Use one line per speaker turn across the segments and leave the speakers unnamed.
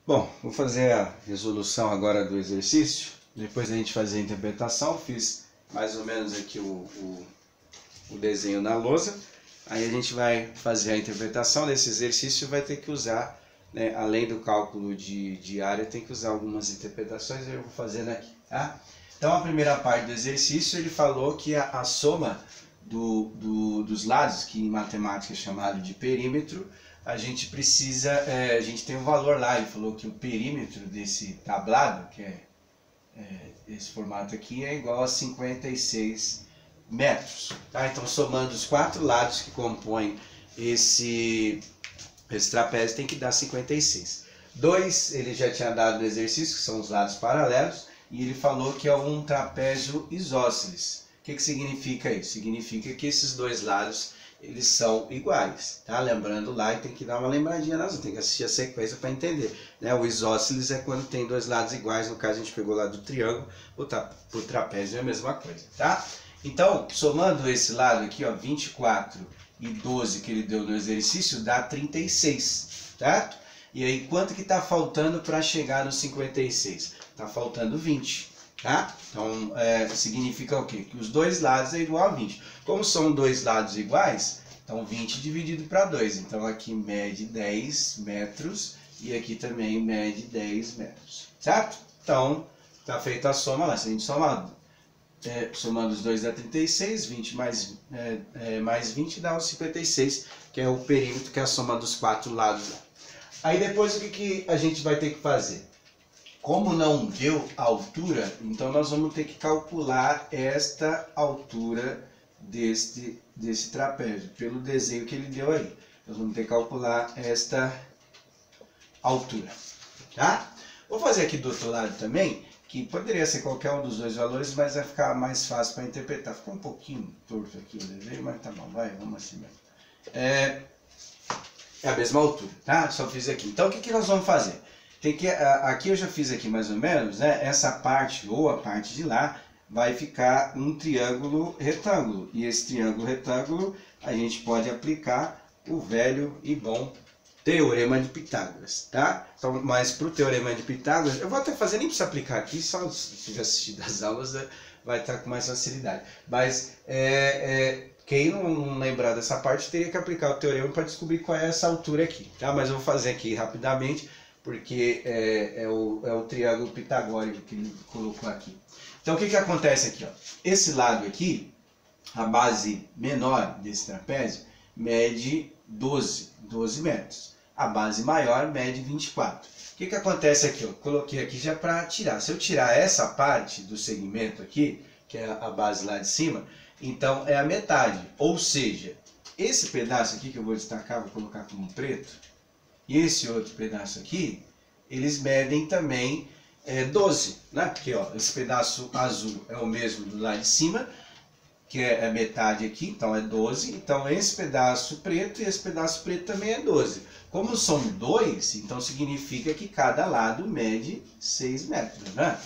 Bom, vou fazer a resolução agora do exercício. Depois da gente fazer a interpretação, fiz mais ou menos aqui o desenho na lousa. Aí a gente vai fazer a interpretação desse exercício e vai ter que usar, né, além do cálculo de área, tem que usar algumas interpretações, eu vou fazendo aqui, tá? Então a primeira parte do exercício, ele falou que a soma dos lados, que em matemática é chamado de perímetro, a gente precisa, a gente tem um valor lá, ele falou que o perímetro desse tablado, que é esse formato aqui, é igual a 56 metros. Tá? Então, somando os quatro lados que compõem esse trapézio, tem que dar 56. 2, ele já tinha dado no exercício, que são os lados paralelos, e ele falou que é um trapézio isósceles. O que significa isso? Significa que esses dois lados eles são iguais, tá? Lembrando lá, e tem que dar uma lembradinha nas, tem que assistir a sequência para entender, né? O isósceles é quando tem dois lados iguais, no caso a gente pegou lá do triângulo, o trapézio é a mesma coisa, tá? Então, somando esse lado aqui, ó, 24 e 12 que ele deu no exercício, dá 36, certo? E aí, quanto que tá faltando para chegar no 56? Tá faltando 20. Tá? Então, significa o quê? Que os dois lados é igual a 20. Como são dois lados iguais, então 20 dividido para 2. Então, aqui mede 10 metros e aqui também mede 10 metros. Certo? Então, está feita a soma lá. Se a gente somar, somando os dois dá 36, 20 mais 20 dá os 56, que é o perímetro, que é a soma dos quatro lados lá. Aí depois o que a gente vai ter que fazer? Como não deu a altura, então nós vamos ter que calcular esta altura desse trapézio, pelo desenho que ele deu aí. Nós vamos ter que calcular esta altura, tá? Vou fazer aqui do outro lado também, que poderia ser qualquer um dos dois valores, mas vai ficar mais fácil para interpretar. Ficou um pouquinho torto aqui o desenho, mas tá bom, vamos assim mesmo. É a mesma altura, tá? Só fiz aqui. Então o que nós vamos fazer? Aqui eu já fiz aqui mais ou menos, né? Essa parte ou a parte de lá vai ficar um triângulo retângulo. E esse triângulo retângulo a gente pode aplicar o velho e bom Teorema de Pitágoras, tá? Então, mas para o Teorema de Pitágoras, eu vou até fazer, nem precisa aplicar aqui, só se tiver assistido as aulas vai estar com mais facilidade. Mas quem não lembrar dessa parte teria que aplicar o teorema para descobrir qual é essa altura aqui, tá? Mas eu vou fazer aqui rapidamente, porque é o triângulo pitagórico que ele colocou aqui. Então o que acontece aqui? Ó? Esse lado aqui, a base menor desse trapézio, mede 12 metros. A base maior mede 24. O que acontece aqui? Eu coloquei aqui já para tirar. Se eu tirar essa parte do segmento aqui, que é a base lá de cima, então é a metade. Ou seja, esse pedaço aqui que eu vou destacar, vou colocar como preto, e esse outro pedaço aqui, eles medem também 12, né? Porque ó, esse pedaço azul é o mesmo do lado de cima, que é a metade aqui, então é 12. Então esse pedaço preto e esse pedaço preto também é 12. Como são dois, então significa que cada lado mede 6 metros, né?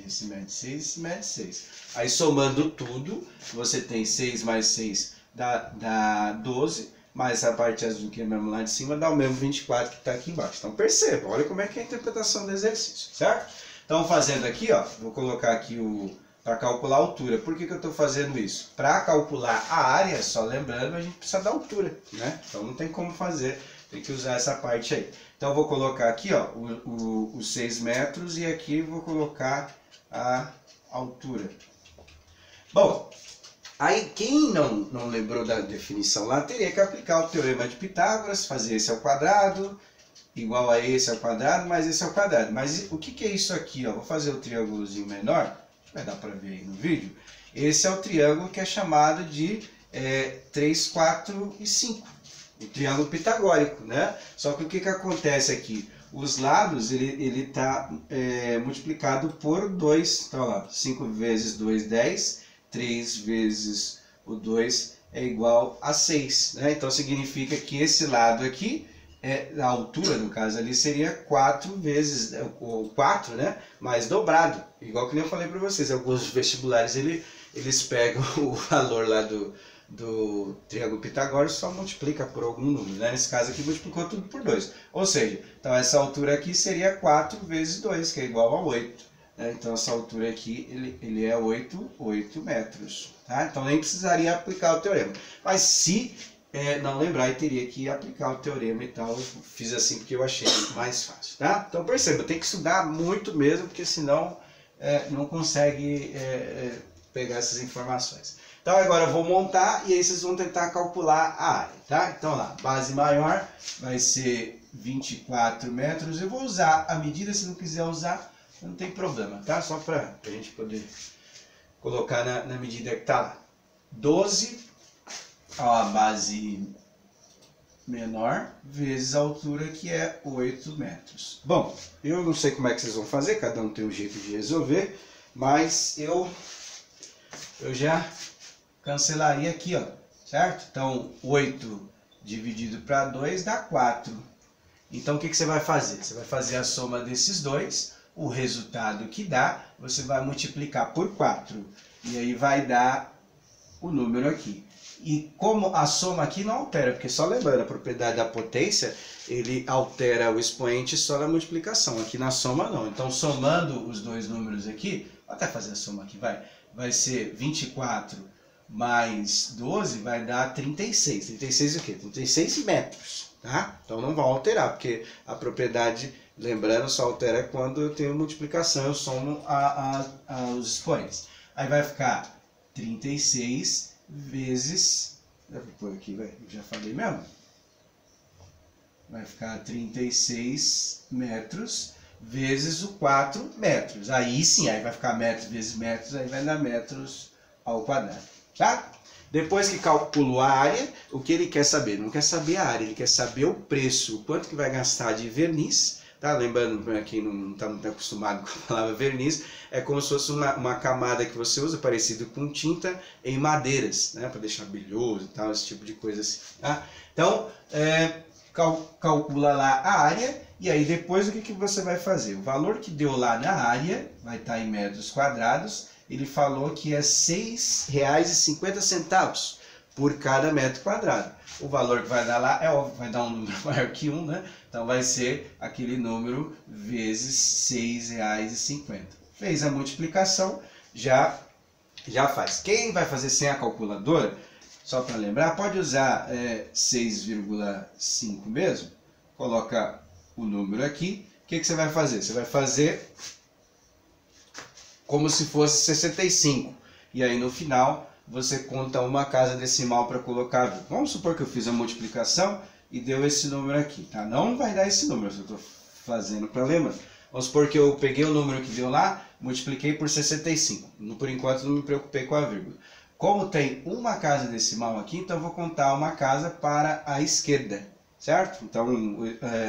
Esse mede 6, esse mede 6. Aí somando tudo, você tem 6 mais 6 dá 12. Mas a parte azul que é mesmo lá de cima dá o mesmo 24 que está aqui embaixo. Então perceba, olha como é que é a interpretação do exercício, certo? Então fazendo aqui, ó, vou colocar aqui para calcular a altura. Por que eu estou fazendo isso? Para calcular a área, só lembrando, a gente precisa da altura, né? Então não tem como fazer, tem que usar essa parte aí. Então eu vou colocar aqui, ó, os 6 metros e aqui eu vou colocar a altura. Bom, aí quem não lembrou da definição lá, teria que aplicar o Teorema de Pitágoras, fazer esse ao quadrado, igual a esse ao quadrado, mais esse ao quadrado. Mas o que é isso aqui? Ó? Vou fazer o triângulozinho menor, vai dar para ver aí no vídeo. Esse é o triângulo que é chamado de 3, 4 e 5, o triângulo pitagórico, né? Só que o que acontece aqui? Os lados, ele está multiplicado por 2, então lá, 5 vezes 2, 10, 3 vezes o 2 é igual a 6, né? Então significa que esse lado aqui, a altura no caso ali, seria 4 vezes, ou 4, né? Mais dobrado, igual que nem eu falei para vocês, alguns vestibulares eles pegam o valor lá do triângulo pitagórico, só multiplica por algum número, né? Nesse caso aqui multiplicou tudo por 2. Ou seja, então essa altura aqui seria 4 vezes 2, que é igual a 8. Né? Então essa altura aqui, ele é 8 metros. Tá? Então nem precisaria aplicar o teorema. Mas se não lembrar, eu teria que aplicar o teorema e tal. Eu fiz assim porque eu achei mais fácil. Tá? Então perceba, tem que estudar muito mesmo, porque senão não consegue pegar essas informações. Então agora eu vou montar e aí vocês vão tentar calcular a área, tá? Então lá, base maior vai ser 24 metros. Eu vou usar a medida, se não quiser usar, não tem problema, tá? Só para a gente poder colocar na medida que tá lá. 12, ó, a base menor, vezes a altura que é 8 metros. Bom, eu não sei como é que vocês vão fazer, cada um tem um jeito de resolver, mas eu já cancelaria aqui, ó, certo? Então, 8 dividido para 2 dá 4. Então, o que você vai fazer? Você vai fazer a soma desses dois, o resultado que dá, você vai multiplicar por 4. E aí vai dar o número aqui. E como a soma aqui não altera, porque só lembrando, a propriedade da potência, ele altera o expoente só na multiplicação. Aqui na soma não. Então, somando os dois números aqui, vou até fazer a soma aqui, vai ser 24 mais 12 vai dar 36. 36 o quê? 36 metros, tá? Então não vai alterar, porque a propriedade, lembrando, só altera quando eu tenho multiplicação, eu somo os expoentes. Aí vai ficar 36 vezes... Vou pôr aqui, já falei mesmo. Vai ficar 36 metros vezes o 4 metros. Aí sim, aí vai ficar metros vezes metros, aí vai dar metros ao quadrado. Tá? Depois que calculou a área, o que ele quer saber? Não quer saber a área, ele quer saber o preço, o quanto que vai gastar de verniz. Tá? Lembrando, para quem não está muito acostumado com a palavra verniz, é como se fosse uma camada que você usa, parecido com tinta, em madeiras, né? Para deixar brilhoso e tal, esse tipo de coisa assim. Tá? Então, calcula lá a área, e aí depois o que você vai fazer? O valor que deu lá na área, vai estar em metros quadrados, ele falou que é R$ 6,50 por cada metro quadrado. O valor que vai dar lá é óbvio, vai dar um número maior que 1, né? Então vai ser aquele número vezes R$ 6,50. Fez a multiplicação, já faz. Quem vai fazer sem a calculadora, só para lembrar, pode usar 6,5 mesmo. Coloca o número aqui. O que você vai fazer? Você vai fazer como se fosse 65. E aí no final você conta uma casa decimal para colocar. Vamos supor que eu fiz a multiplicação e deu esse número aqui, tá? Não vai dar esse número, eu estou fazendo para lembrar. Vamos supor que eu peguei o número que deu lá, multipliquei por 65. Por enquanto não me preocupei com a vírgula. Como tem uma casa decimal aqui, então eu vou contar uma casa para a esquerda, certo? Então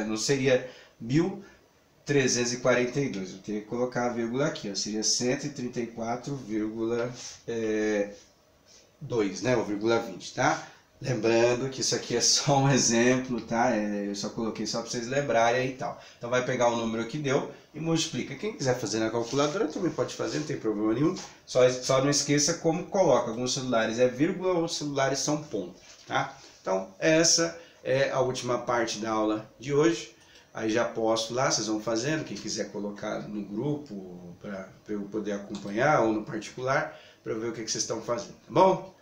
não seria 1.342, eu teria que colocar a vírgula aqui, ó, seria 134,2, né, ou vírgula 20, tá? Lembrando que isso aqui é só um exemplo, tá? Eu só coloquei só para vocês lembrarem aí e tal. Então vai pegar o número que deu e multiplica. Quem quiser fazer na calculadora também pode fazer, não tem problema nenhum. Só não esqueça como coloca. Alguns celulares é vírgula, outros celulares são ponto, tá? Então essa é a última parte da aula de hoje. Aí já posto lá, vocês vão fazendo. Quem quiser colocar no grupo para eu poder acompanhar ou no particular, para eu ver o que vocês estão fazendo, tá bom?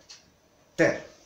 Até!